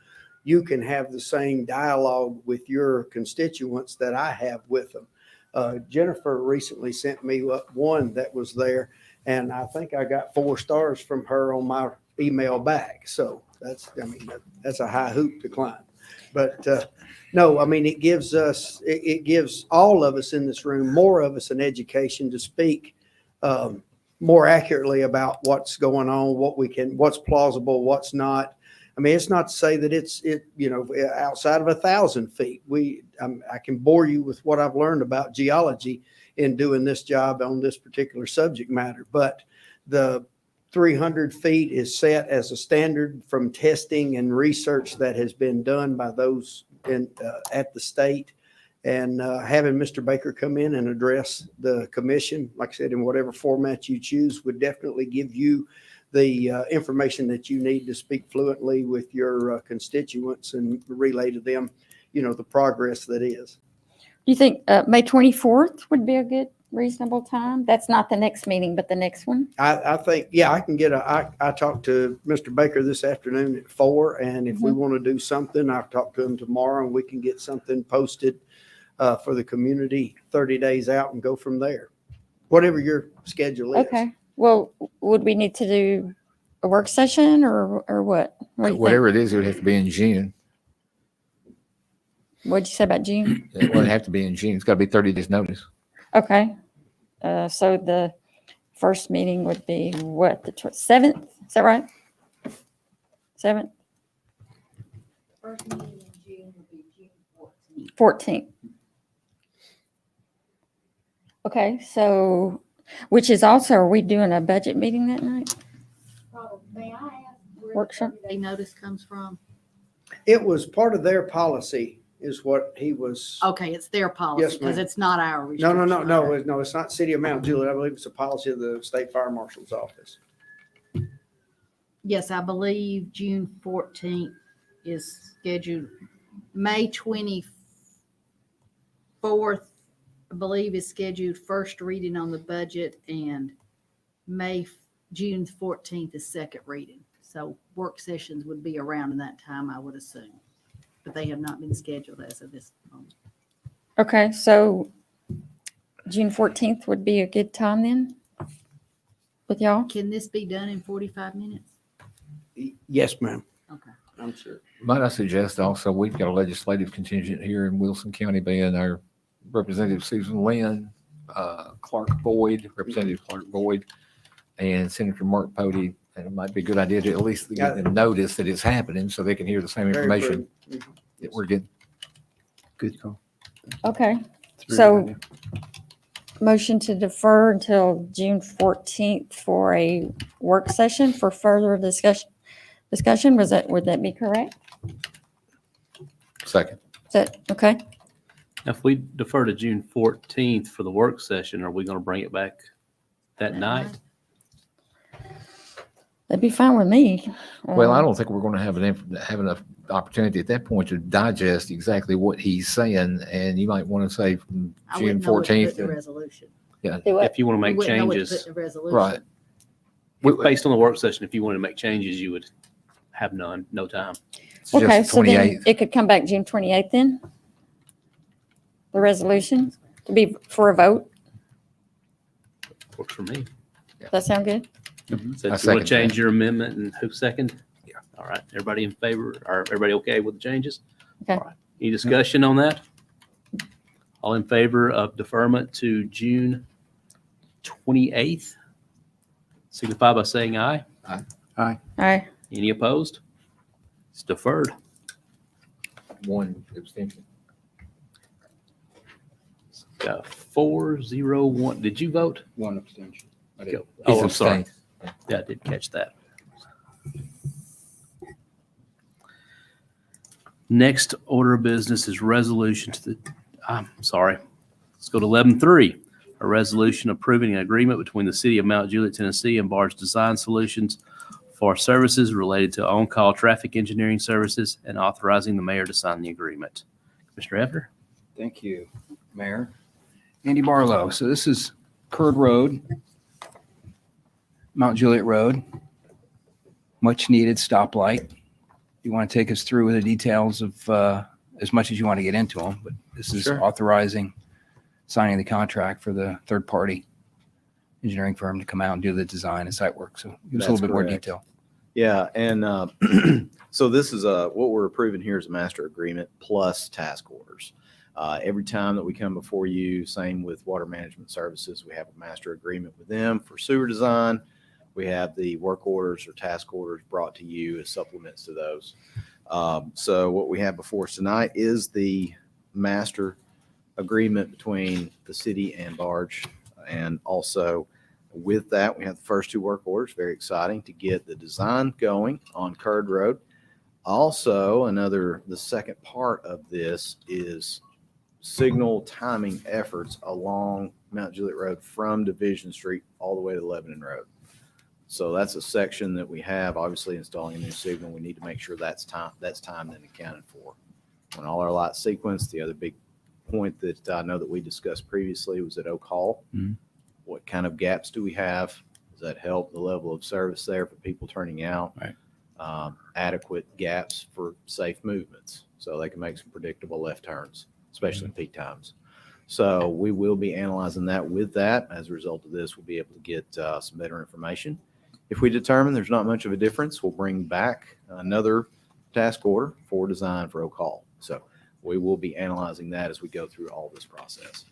you can have the same dialogue with your constituents that I have with them. Jennifer recently sent me one that was there, and I think I got 4 stars from her on my email back. So that's a high hoop to climb. But no, I mean, it gives all of us in this room, more of us, an education to speak more accurately about what's going on, what's plausible, what's not. I mean, it's not to say that it's outside of 1,000 feet. I can bore you with what I've learned about geology in doing this job on this particular subject matter, but the 300 feet is set as a standard from testing and research that has been done by those at the state. And having Mr. Baker come in and address the commission, like I said, in whatever format you choose, would definitely give you the information that you need to speak fluently with your constituents and relay to them, the progress that is. Do you think May 24th would be a good, reasonable time? That's not the next meeting, but the next one? I think, yeah, I can I talked to Mr. Baker this afternoon at 4, and if we want to do something, I'll talk to him tomorrow and we can get something posted for the community 30 days out and go from there. Whatever your schedule is. Okay. Well, would we need to do a work session or what? What do you Whatever it is, it would have to be in June. What'd you say about June? It would have to be in June. It's got to be 30 days notice. Okay. So the first meeting would be what, the 7th? Is that right? 7th? First meeting in June will be June 14th. 14th. Okay, so, which is also, are we doing a budget meeting that night? May I ask where Workshop? the 30-day notice comes from? It was part of their policy is what he was. Okay, it's their policy Yes, because ma'am. it's not our No, restriction. no, it's not City of Mount Juliet. I believe it's a policy of the State Fire Marshal's office. Yes, I believe June 14th is scheduled. May 24th, I believe, is scheduled first reading on the budget, and June 14th is second reading. So work sessions would be around in that time, I would assume. But they have not been scheduled as of this moment. Okay, so June 14th would be a good time then with y'all? Can this be done in 45 minutes? Yes, ma'am. Okay. I'm sure. Might I suggest also, we've got a legislative contingent here in Wilson County, being our Representative Susan Lynn, Clark Boyd, Representative Clark Boyd, and Senator Mark Pody. And it might be a good idea to at least get them notice that it's happening so they can hear the same information that we're getting. Good call. Okay, so motion to defer until June 14th for a work session for further discussion. Would that be correct? Second. Is that, okay? Now, if we defer to June 14th for the work session, are we going to bring it back that night? That'd be fine with me. Well, I don't think we're going to have enough opportunity at that point to digest exactly what he's saying, and you might want to say from I June wouldn't know what to put in 14th. the resolution. Do what? If you want to We make wouldn't know what to put changes, in the resolution. Right. based on the work session, if you wanted to make changes, you would have no time. It's Okay, just so then 28th. it could come back June 28th then? The resolution to be for a vote? Works for me. Does that sound good? So I if you want second to change that. your amendment, and who second? Yeah. All right, everybody in favor, or everybody okay with the changes? Okay. All right. Any discussion on that? All in favor of deferment to June 28th? Signify by saying aye. All right, Any opposed? It's deferred. One abstention. Got 4-0-1. Did you vote? One abstention. I did. Go. He's Oh, I'm sorry. abstained. Yeah, I did catch that. Next order of business is resolution to the, I'm sorry. Let's go to 11-3. A resolution approving an agreement between the City of Mount Juliet, Tennessee and Barge Design Solutions for services related to on-call traffic engineering services and authorizing the mayor to sign the agreement. Commissioner Hefner? Thank you, Mayor. Andy Barlow. So this is Curd Road, Mount Juliet Road, much needed stoplight. You want to take us through the details of as much as you want to get into them, but this is Sure. authorizing signing the contract for the third-party engineering firm to come out and do the design and site work. So give us a That's little bit more correct. detail. Yeah, and so this is what we're approving here is a master agreement plus task orders. Every time that we come before you, same with water management services, we have a master agreement with them for sewer design. We have the work orders or task orders brought to you as supplements to those. So what we have before us tonight is the master agreement between the city and Barge. And also with that, we have the first two work orders, very exciting to get the design going on Curd Road. Also, the second part of this is signal timing efforts along Mount Juliet Road from Division Street all the way to Lebanon Road. So that's a section that we have, obviously installing a new signal. We need to make sure that's timed and accounted for. on all our lot sequence. The other big point that I know that we discussed previously was at Oak Hall. Mhm. What kind of gaps do we have? Does that help the level of service there for people turning out? Right. Adequate gaps for safe movements so they can make some predictable left turns, especially in peak times. So we will be analyzing that. With that, as a result of this, we'll be able to get some better information. If we determine there's not much of a difference, we'll bring back another task order for design for Oak Hall. So we will be analyzing that as we go through all this process.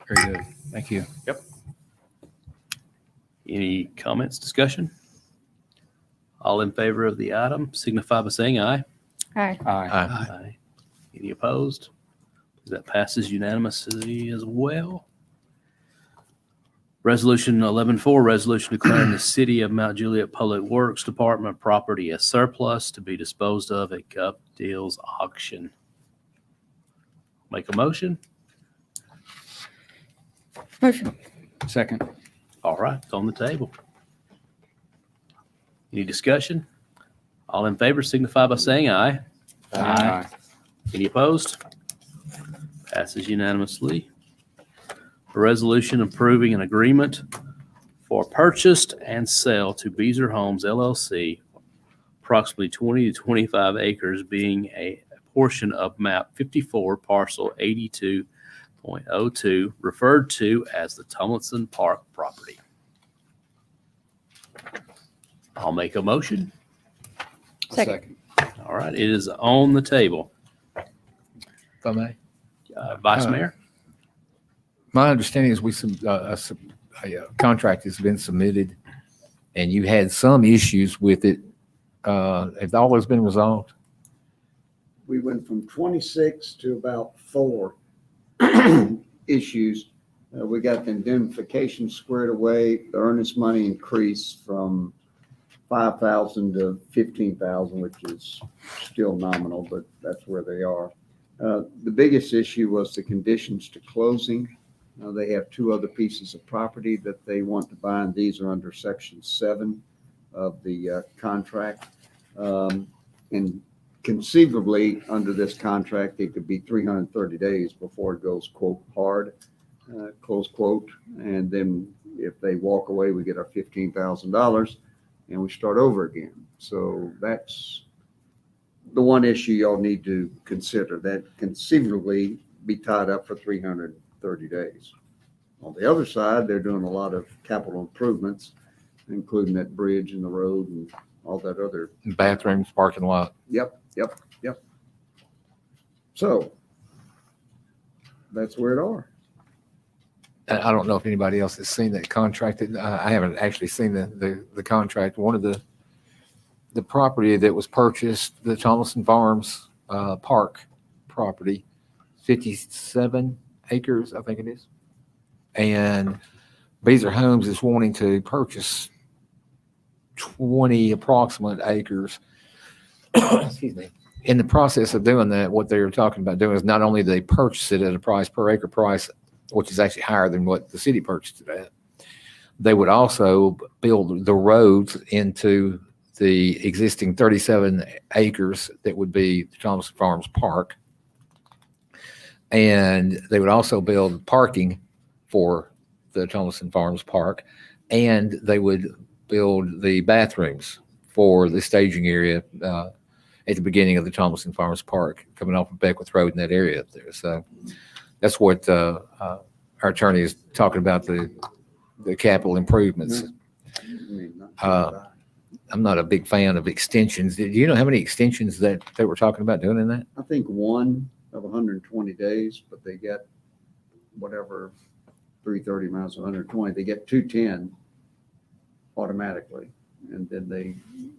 Very good. Thank you. Any comments, discussion? All in favor of the item signify by saying aye. Aye. Aye. Aye. Any opposed? That passes unanimously as well. Resolution 11-4, resolution declaring the City of Mount Juliet Public Works Department property as surplus to be disposed of at Gov Deals auction. Make a motion? Motion. Second. All right, it's on the table. Any discussion? All in favor signify by saying aye. Aye. Any opposed? Passes unanimously. A resolution approving an agreement for purchase and sale to Beezer Homes LLC, approximately 20 to 25 acres, being a portion of map 54, parcel 82.02, referred to as the Tomlinson Park property. I'll make a motion. Second. All right, it is on the table. If I may. Vice Mayor? My understanding is a contract has been submitted and you had some issues with it. Have all those been resolved? We went from 26 to about 4 issues. We got the indemnification squared away. The earnest money increased from 5,000 to 15,000, which is still nominal, but that's where they are. The biggest issue was the conditions to closing. They have 2 other pieces of property that they want to buy, and these are under Section 7 of the contract. And conceivably, under this contract, it could be 330 days before it goes, quote, hard, close quote. And then if they walk away, we get our $15,000 and we start over again. So that's the one issue y'all need to consider, that conceivably be tied up for 330 days. On the other side, they're doing a lot of capital improvements, including that bridge and the road and all that other. Bathrooms, parking lot. Yep. So that's where it are. I don't know if anybody else has seen that contract. I haven't actually seen the contract. One of the property that was purchased, the Tomlinson Farms Park property, 57 acres, I think it is. And Beezer Homes is wanting to purchase 20 approximate acres. Excuse me. In the process of doing that, what they're talking about doing is not only do they purchase it at a price per acre price, which is actually higher than what the city purchased it at, they would also build the roads into the existing 37 acres that would be the Tomlinson Farms Park. And they would also build parking for the Tomlinson Farms Park, and they would build the bathrooms for the staging area at the beginning of the Tomlinson Farms Park, coming off of Beckwith Road in that area up there. So that's what our attorney is talking about, the capital improvements. I'm not a big fan of extensions. Do you know how many extensions that they were talking about doing in that? I think one of 120 days, but they get whatever, 330 miles, 120, they get 210 automatically. And then they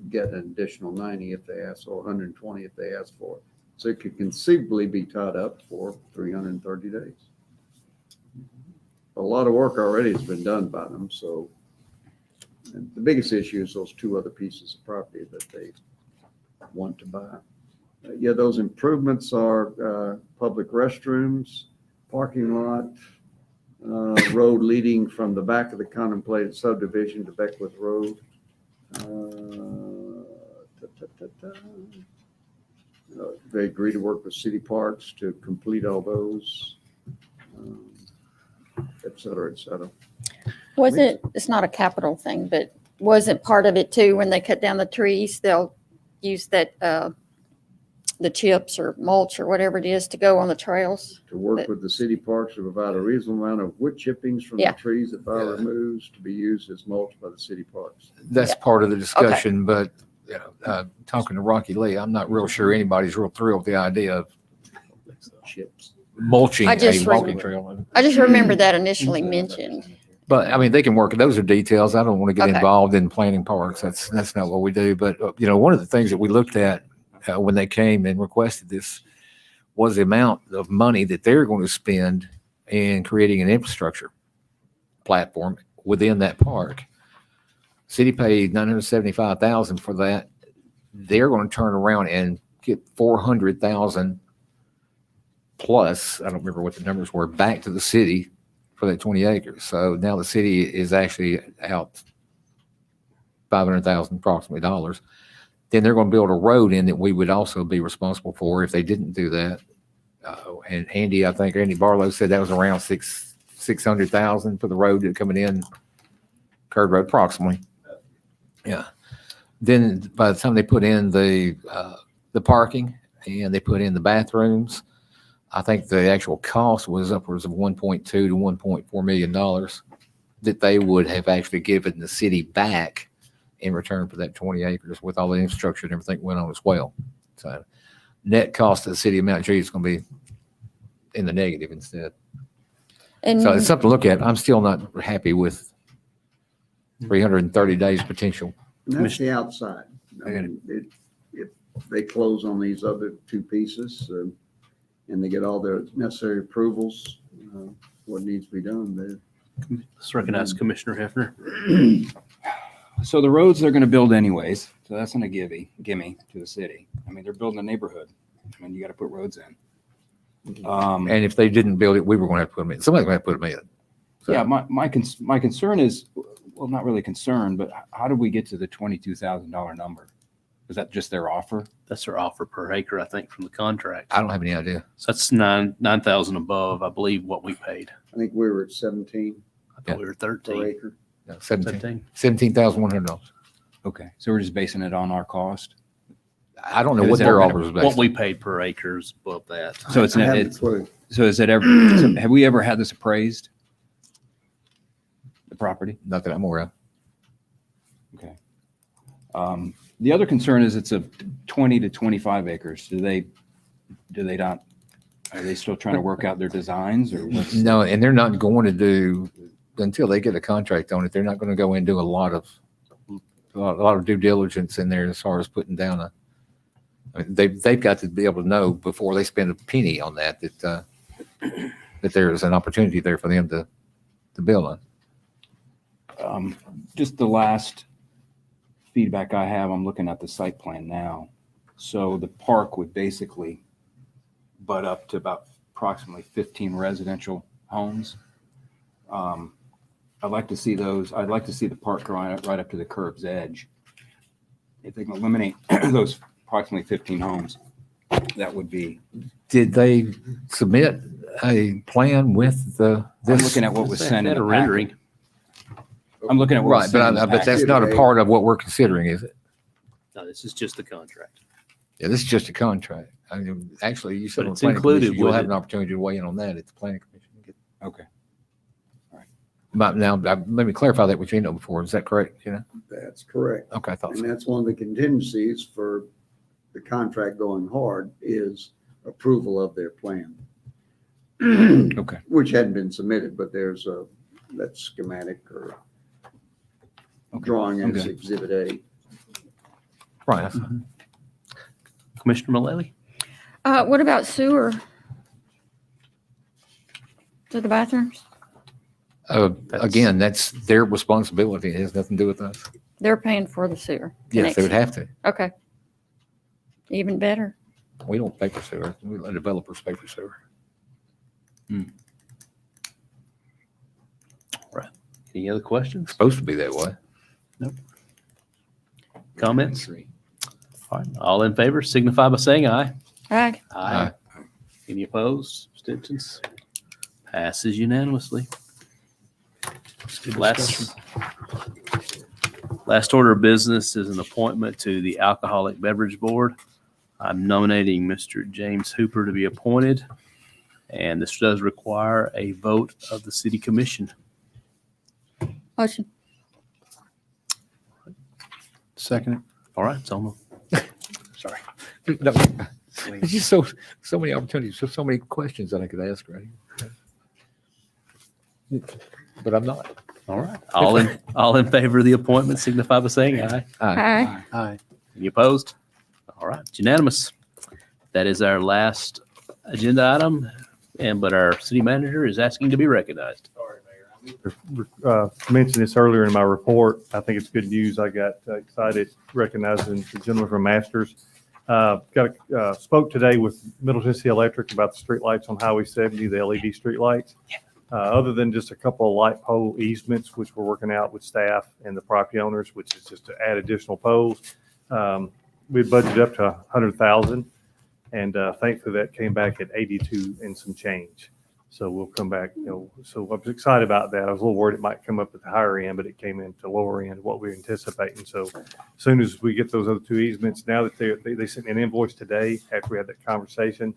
get an additional 90 if they ask, or 120 if they ask for it. So it could conceivably be tied up for 330 days. A lot of work already has been done by them. So and the biggest issue is those 2 other pieces of property that they want to buy. Yeah, those improvements are public restrooms, parking lot, road leading from the back of the contemplated subdivision to Beckwith Road. They agree to work with city parks to complete all those, et cetera, et cetera. Was it, it's not a capital thing, but wasn't part of it too, when they cut down the trees, they'll use that, the chips or mulch or whatever it is to go on the trails? To work with the city parks to provide a reasonable amount of wood chippings from the Yeah. trees that fire removes to be used as mulch by the city parks. That's part of the discussion, but talking to Rocky Lee, I'm not real sure anybody's real thrilled with the idea of Chips. mulching I a just walking trail. I just remember that initially mentioned. But I mean, they can work, those are details. I don't want to get Okay. involved in planning parks. That's not what we do. But, one of the things that we looked at when they came and requested this was the amount of money that they're going to spend in creating an infrastructure platform within that park. City paid $975,000 for that. They're going to turn around and get $400,000 plus, I don't remember what the numbers were, back to the city for that 20 acres. So now the city is actually out $500,000 approximately dollars. Then they're going to build a road in that we would also be responsible for if they didn't do that. And Andy Barlow said that was around $600,000 for the road that coming in, Curd Road approximately. Yeah. Then by the time they put in the parking and they put in the bathrooms, I think the actual cost was upwards of $1.2 to $1.4 million that they would have actually given the city back in return for that 20 acres with all the infrastructure and everything went on as well. So net cost to the city of Mount Juliet is going to be in the negative instead. And So it's something to look at. I'm still not happy with 330 days potential. And that's the outside. I mean, if they close on these other two pieces, and they get all their necessary approvals, what needs to be done there. Let's recognize Commissioner Hefner. So the roads they're going to build anyways, so that's not a gimme to the city. I mean, they're building a neighborhood. I mean, you got to put roads in. And if they didn't build it, we were going to have to put them in. Somebody's going to have to put them in. So- Yeah, my concern is, well, not really concerned, but how do we get to the $22,000 number? Is that just their offer? That's their offer per acre, I think, from the contract. I don't have any idea. So that's 9,000 above, I believe, what we paid. I think we were at 17 I thought we were per 13. acre. No, $17. $17,100. Okay, so we're just basing it on our cost. I don't know Is what that their what- offer was What based. we paid per acre is above that. So it's I haven't a it's clue. so is it ever? So have we ever had this appraised? The property. Not that I'm aware of. Okay. The other concern is it's a 20 to 25 acres. Do they not? Are they still trying to work out their designs or what's? No, and they're not going to do until they get a contract on it. They're not going to go in and do a lot of due diligence in there as far as putting down I mean, they've got to be able to know before they spend a penny on that there's an opportunity there for them to build on. Just the last feedback I have, I'm looking at the site plan now. So the park would basically butt up to about approximately 15 residential homes. I'd like to see those. I'd like to see the park going right up to the curb's edge. If they can eliminate those approximately 15 homes, that would be. Did they submit a plan with I'm this? looking at what was They sent in had a the packet. rendering. I'm looking at what was Right, sent in the but that's packet. not a part of what we're considering, is it? No, this is just the contract. Yeah, this is just a contract. I mean, actually, you said But on it's the planning included commission, you'll with have it. an opportunity to weigh in on that at the planning commission. Okay. But now, let me clarify that with you before. Is that correct? You know? That's correct. Okay, I thought And so. that's one of the contingencies for the contract going hard is approval of their plan. Okay. Which hadn't been submitted, but there's that schematic or Okay. drawing as Okay. Exhibit A. Right. That's fine. Commissioner Mullally? what about sewer? To the bathrooms? Again, that's their responsibility. It has nothing to do with us. They're paying for the sewer. Yes, they would connection. have to. Okay. Even better. We don't pay for sewer. We let developers pay for sewer. Any other questions, It's supposed to be that way. comments? All right, all in favor signify by saying aye. Aye. Aye. Any opposed? Abstentions? Passes unanimously. Last order of business is an appointment to the Alcoholic Beverage Board. I'm nominating Mr. James Hooper to be appointed, and this does require a vote of the city commission. Motion. Second. All right, it's on Sorry. No, There's just so many opportunities, so many questions that I could ask right here. But I'm not. all right. All in favor of the appointment signify by saying aye. Aye. Aye. Any opposed? All right, it's unanimous. That is our last agenda item, but our city manager is asking to be recognized. Mentioned this earlier in my report. I think it's good news. I got excited recognizing the gentleman from Masters. Spoke today with Middle Tennessee Electric about the streetlights on Highway 70, the LED streetlights. Other than just a couple of light pole easements, which we're working out with staff and the property owners, which is just to add additional poles. We budgeted up to 100,000, and thankfully that came back at 82 and some change. So we'll come back, so I was excited about that. I was a little worried it might come up at the higher end, but it came in to lower end of what we were anticipating. So as soon as we get those other two easements, now that they sent me an invoice today after we had that conversation,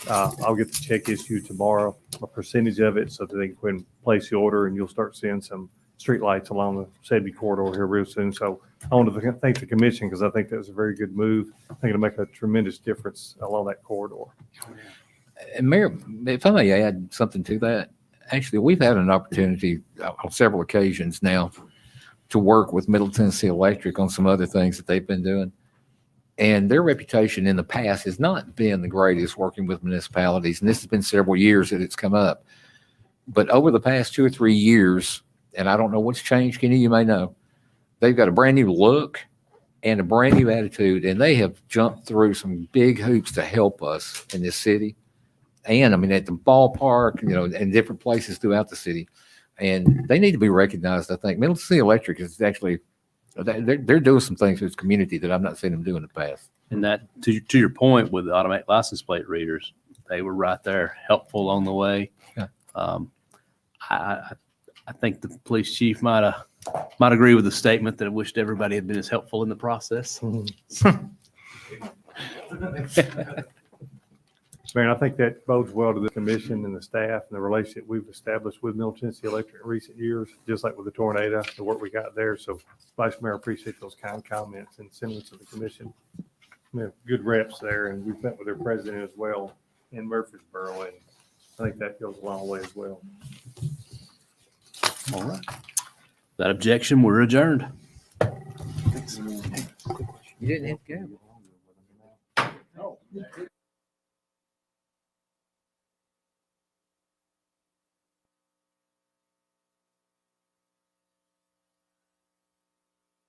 I'll get the check issued tomorrow, a percentage of it, so that they can go ahead and place the order, and you'll start seeing some street lights along the Sedby corridor here real soon. So I wanted to thank the commission because I think that was a very good move. I think it'll make a tremendous difference along that corridor. And Mayor, if I may add something to that, actually, we've had an opportunity on several occasions now to work with Middle Tennessee Electric on some other things that they've been doing. And their reputation in the past has not been the greatest working with municipalities. And this has been several years that it's come up. But over the past 2 or 3 years, and I don't know what's changed, Kenny, you may know, they've got a brand new look and a brand new attitude. And they have jumped through some big hoops to help us in this city. And I mean, at the ballpark, and different places throughout the city. And they need to be recognized, I think. Middle Tennessee Electric is actually, they're doing some things for this community that I've not seen them do in the past. And that, to your point with the automatic license plate readers, they were right there, helpful along the way. Yeah. I think the police chief might agree with the statement that I wished everybody had been as helpful in the process. Mayor, I think that bodes well to the commission and the staff and the relationship we've established with Middle Tennessee Electric in recent years, just like with the tornado, the work we got there. So Vice Mayor, I appreciate those kind comments and sentiments of the commission. We have good reps there, and we've met with their president as well in Murfreesboro, and I think that goes a long way as well. All right. That objection, we're adjourned. You didn't have to go.